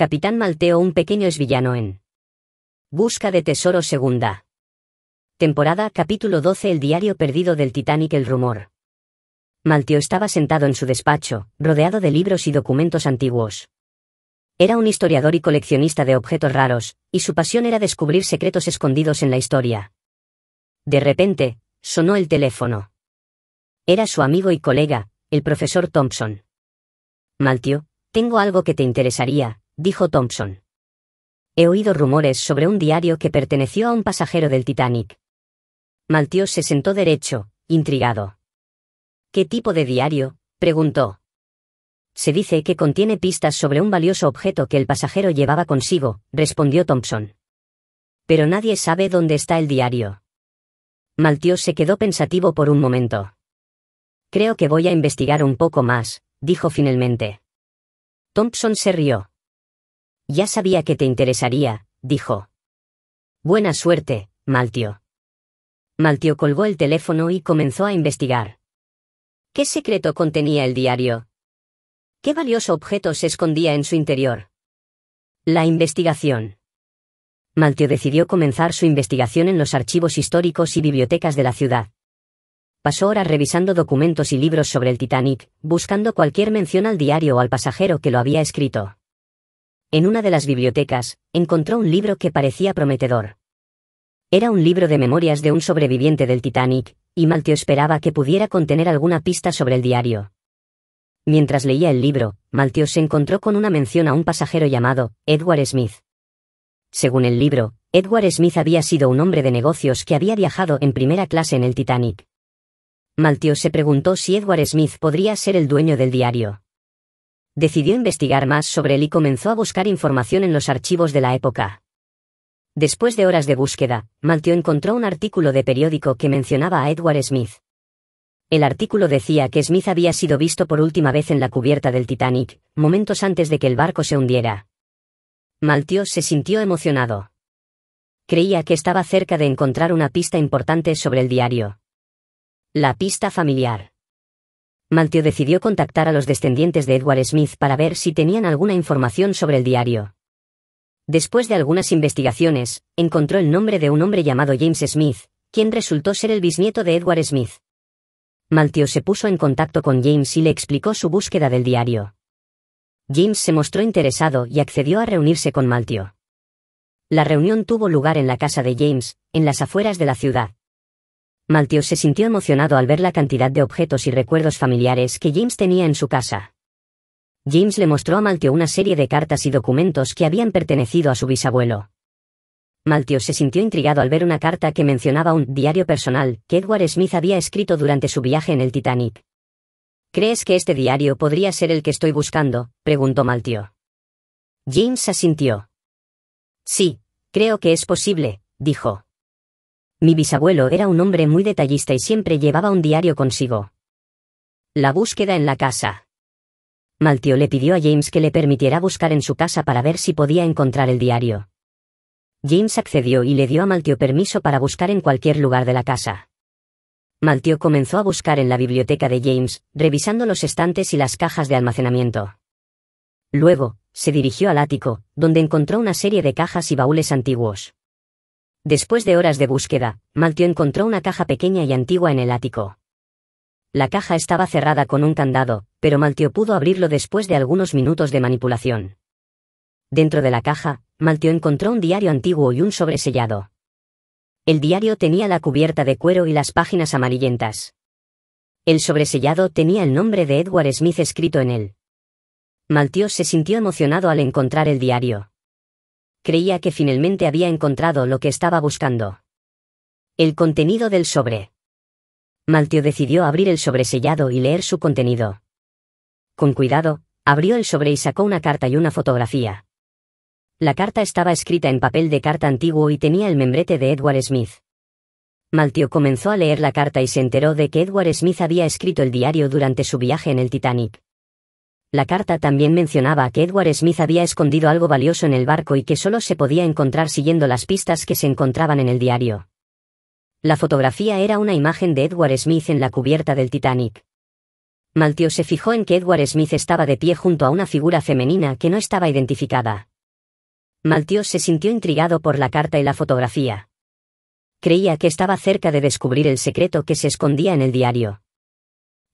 Capitán Malteo, un pequeño villano en busca de tesoro, segunda temporada, capítulo 12. El diario perdido del Titanic. El rumor. Malteo estaba sentado en su despacho, rodeado de libros y documentos antiguos. Era un historiador y coleccionista de objetos raros, y su pasión era descubrir secretos escondidos en la historia. De repente, sonó el teléfono. Era su amigo y colega, el profesor Thompson. Malteo, tengo algo que te interesaría, dijo Thompson. He oído rumores sobre un diario que perteneció a un pasajero del Titanic. Malteo se sentó derecho, intrigado. ¿Qué tipo de diario?, preguntó. Se dice que contiene pistas sobre un valioso objeto que el pasajero llevaba consigo, respondió Thompson. Pero nadie sabe dónde está el diario. Malteo se quedó pensativo por un momento. Creo que voy a investigar un poco más, dijo finalmente. Thompson se rió. Ya sabía que te interesaría, dijo. Buena suerte, Malteo. Malteo colgó el teléfono y comenzó a investigar. ¿Qué secreto contenía el diario? ¿Qué valioso objeto se escondía en su interior? La investigación. Malteo decidió comenzar su investigación en los archivos históricos y bibliotecas de la ciudad. Pasó horas revisando documentos y libros sobre el Titanic, buscando cualquier mención al diario o al pasajero que lo había escrito. En una de las bibliotecas, encontró un libro que parecía prometedor. Era un libro de memorias de un sobreviviente del Titanic, y Malteo esperaba que pudiera contener alguna pista sobre el diario. Mientras leía el libro, Malteo se encontró con una mención a un pasajero llamado Edward Smith. Según el libro, Edward Smith había sido un hombre de negocios que había viajado en primera clase en el Titanic. Malteo se preguntó si Edward Smith podría ser el dueño del diario. Decidió investigar más sobre él y comenzó a buscar información en los archivos de la época. Después de horas de búsqueda, Malteo encontró un artículo de periódico que mencionaba a Edward Smith. El artículo decía que Smith había sido visto por última vez en la cubierta del Titanic, momentos antes de que el barco se hundiera. Malteo se sintió emocionado. Creía que estaba cerca de encontrar una pista importante sobre el diario. La pista familiar. Malteo decidió contactar a los descendientes de Edward Smith para ver si tenían alguna información sobre el diario. Después de algunas investigaciones, encontró el nombre de un hombre llamado James Smith, quien resultó ser el bisnieto de Edward Smith. Malteo se puso en contacto con James y le explicó su búsqueda del diario. James se mostró interesado y accedió a reunirse con Malteo. La reunión tuvo lugar en la casa de James, en las afueras de la ciudad. Malteo se sintió emocionado al ver la cantidad de objetos y recuerdos familiares que James tenía en su casa. James le mostró a Malteo una serie de cartas y documentos que habían pertenecido a su bisabuelo. Malteo se sintió intrigado al ver una carta que mencionaba un diario personal que Edward Smith había escrito durante su viaje en el Titanic. ¿Crees que este diario podría ser el que estoy buscando?, preguntó Malteo. James asintió. Sí, creo que es posible, dijo. Mi bisabuelo era un hombre muy detallista y siempre llevaba un diario consigo. La búsqueda en la casa. Malteo le pidió a James que le permitiera buscar en su casa para ver si podía encontrar el diario. James accedió y le dio a Malteo permiso para buscar en cualquier lugar de la casa. Malteo comenzó a buscar en la biblioteca de James, revisando los estantes y las cajas de almacenamiento. Luego, se dirigió al ático, donde encontró una serie de cajas y baúles antiguos. Después de horas de búsqueda, Malteo encontró una caja pequeña y antigua en el ático. La caja estaba cerrada con un candado, pero Malteo pudo abrirlo después de algunos minutos de manipulación. Dentro de la caja, Malteo encontró un diario antiguo y un sobresellado. El diario tenía la cubierta de cuero y las páginas amarillentas. El sobresellado tenía el nombre de Edward Smith escrito en él. Malteo se sintió emocionado al encontrar el diario. Creía que finalmente había encontrado lo que estaba buscando. El contenido del sobre. Malteo decidió abrir el sobresellado y leer su contenido. Con cuidado, abrió el sobre y sacó una carta y una fotografía. La carta estaba escrita en papel de carta antiguo y tenía el membrete de Edward Smith. Malteo comenzó a leer la carta y se enteró de que Edward Smith había escrito el diario durante su viaje en el Titanic. La carta también mencionaba que Edward Smith había escondido algo valioso en el barco y que solo se podía encontrar siguiendo las pistas que se encontraban en el diario. La fotografía era una imagen de Edward Smith en la cubierta del Titanic. Malteo se fijó en que Edward Smith estaba de pie junto a una figura femenina que no estaba identificada. Maltio se sintió intrigado por la carta y la fotografía. Creía que estaba cerca de descubrir el secreto que se escondía en el diario.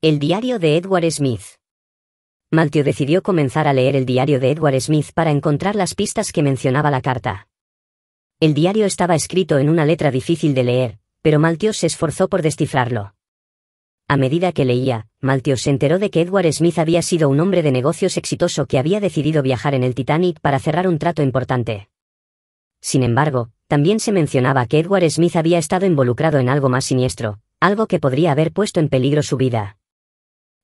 El diario de Edward Smith. Maltio decidió comenzar a leer el diario de Edward Smith para encontrar las pistas que mencionaba la carta. El diario estaba escrito en una letra difícil de leer, pero Maltio se esforzó por descifrarlo. A medida que leía, Maltio se enteró de que Edward Smith había sido un hombre de negocios exitoso que había decidido viajar en el Titanic para cerrar un trato importante. Sin embargo, también se mencionaba que Edward Smith había estado involucrado en algo más siniestro, algo que podría haber puesto en peligro su vida.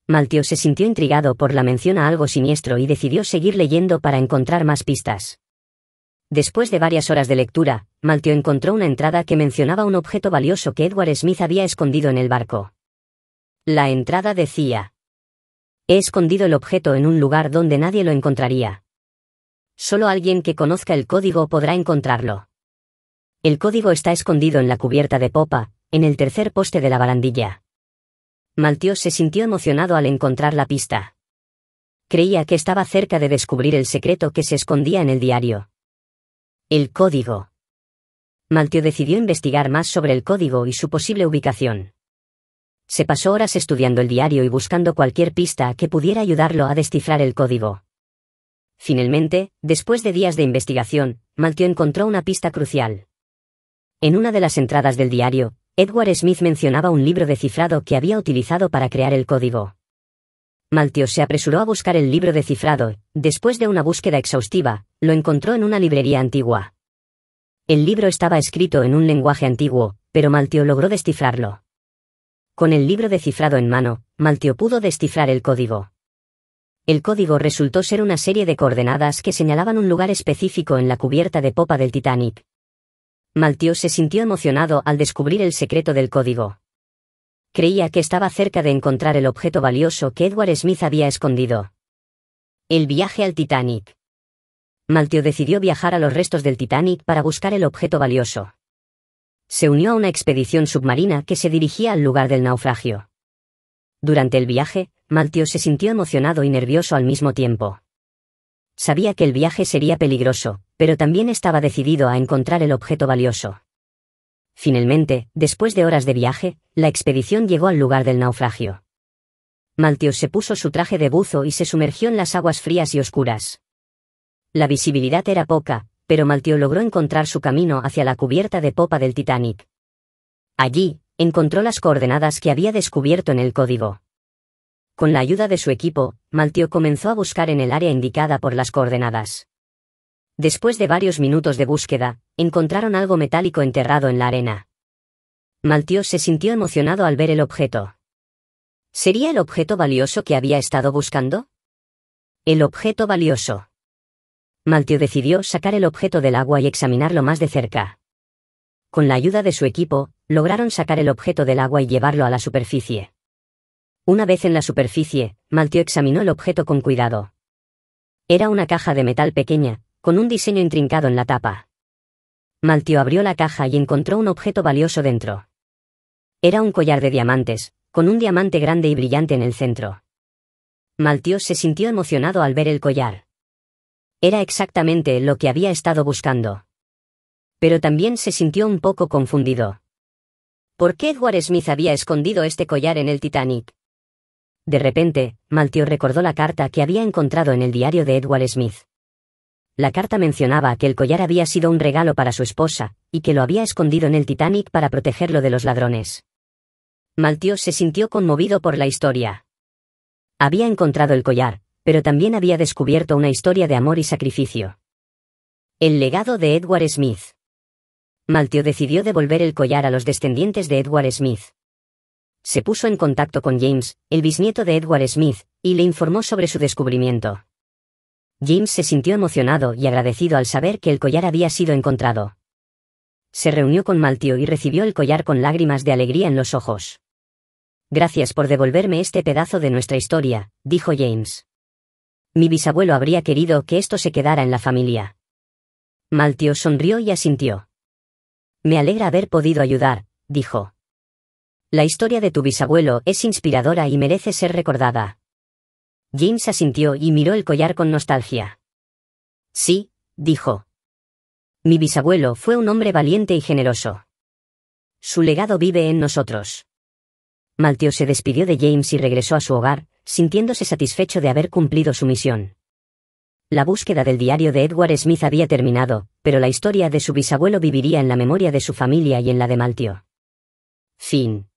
Maltio se sintió intrigado por la mención a algo siniestro y decidió seguir leyendo para encontrar más pistas. Después de varias horas de lectura, Maltio encontró una entrada que mencionaba un objeto valioso que Edward Smith había escondido en el barco. La entrada decía: he escondido el objeto en un lugar donde nadie lo encontraría. Solo alguien que conozca el código podrá encontrarlo. El código está escondido en la cubierta de popa, en el tercer poste de la barandilla. Maltio se sintió emocionado al encontrar la pista. Creía que estaba cerca de descubrir el secreto que se escondía en el diario. El código. Maltio decidió investigar más sobre el código y su posible ubicación. Se pasó horas estudiando el diario y buscando cualquier pista que pudiera ayudarlo a descifrar el código. Finalmente, después de días de investigación, Maltio encontró una pista crucial. En una de las entradas del diario, Edward Smith mencionaba un libro de cifrado que había utilizado para crear el código. Maltio se apresuró a buscar el libro de cifrado. Después de una búsqueda exhaustiva, lo encontró en una librería antigua. El libro estaba escrito en un lenguaje antiguo, pero Maltio logró descifrarlo. Con el libro de cifrado en mano, Maltio pudo descifrar el código. El código resultó ser una serie de coordenadas que señalaban un lugar específico en la cubierta de popa del Titanic. Maltio se sintió emocionado al descubrir el secreto del código. Creía que estaba cerca de encontrar el objeto valioso que Edward Smith había escondido. El viaje al Titanic. Maltio decidió viajar a los restos del Titanic para buscar el objeto valioso. Se unió a una expedición submarina que se dirigía al lugar del naufragio. Durante el viaje, Maltio se sintió emocionado y nervioso al mismo tiempo. Sabía que el viaje sería peligroso, pero también estaba decidido a encontrar el objeto valioso. Finalmente, después de horas de viaje, la expedición llegó al lugar del naufragio. Maltio se puso su traje de buzo y se sumergió en las aguas frías y oscuras. La visibilidad era poca, pero Maltio logró encontrar su camino hacia la cubierta de popa del Titanic. Allí, encontró las coordenadas que había descubierto en el código. Con la ayuda de su equipo, Maltio comenzó a buscar en el área indicada por las coordenadas. Después de varios minutos de búsqueda, encontraron algo metálico enterrado en la arena. Maltio se sintió emocionado al ver el objeto. ¿Sería el objeto valioso que había estado buscando? El objeto valioso. Maltio decidió sacar el objeto del agua y examinarlo más de cerca. Con la ayuda de su equipo, lograron sacar el objeto del agua y llevarlo a la superficie. Una vez en la superficie, Maltio examinó el objeto con cuidado. Era una caja de metal pequeña, con un diseño intrincado en la tapa. Maltio abrió la caja y encontró un objeto valioso dentro. Era un collar de diamantes, con un diamante grande y brillante en el centro. Maltio se sintió emocionado al ver el collar. Era exactamente lo que había estado buscando. Pero también se sintió un poco confundido. ¿Por qué Edward Smith había escondido este collar en el Titanic? De repente, Maltio recordó la carta que había encontrado en el diario de Edward Smith. La carta mencionaba que el collar había sido un regalo para su esposa, y que lo había escondido en el Titanic para protegerlo de los ladrones. Maltio se sintió conmovido por la historia. Había encontrado el collar, pero también había descubierto una historia de amor y sacrificio. El legado de Edward Smith. Maltio decidió devolver el collar a los descendientes de Edward Smith. Se puso en contacto con James, el bisnieto de Edward Smith, y le informó sobre su descubrimiento. James se sintió emocionado y agradecido al saber que el collar había sido encontrado. Se reunió con Maltio y recibió el collar con lágrimas de alegría en los ojos. Gracias por devolverme este pedazo de nuestra historia, dijo James. Mi bisabuelo habría querido que esto se quedara en la familia. Maltio sonrió y asintió. Me alegra haber podido ayudar, dijo. La historia de tu bisabuelo es inspiradora y merece ser recordada. James asintió y miró el collar con nostalgia. Sí, dijo. Mi bisabuelo fue un hombre valiente y generoso. Su legado vive en nosotros. Maltio se despidió de James y regresó a su hogar, sintiéndose satisfecho de haber cumplido su misión. La búsqueda del diario de Edward Smith había terminado, pero la historia de su bisabuelo viviría en la memoria de su familia y en la de Maltio. Fin.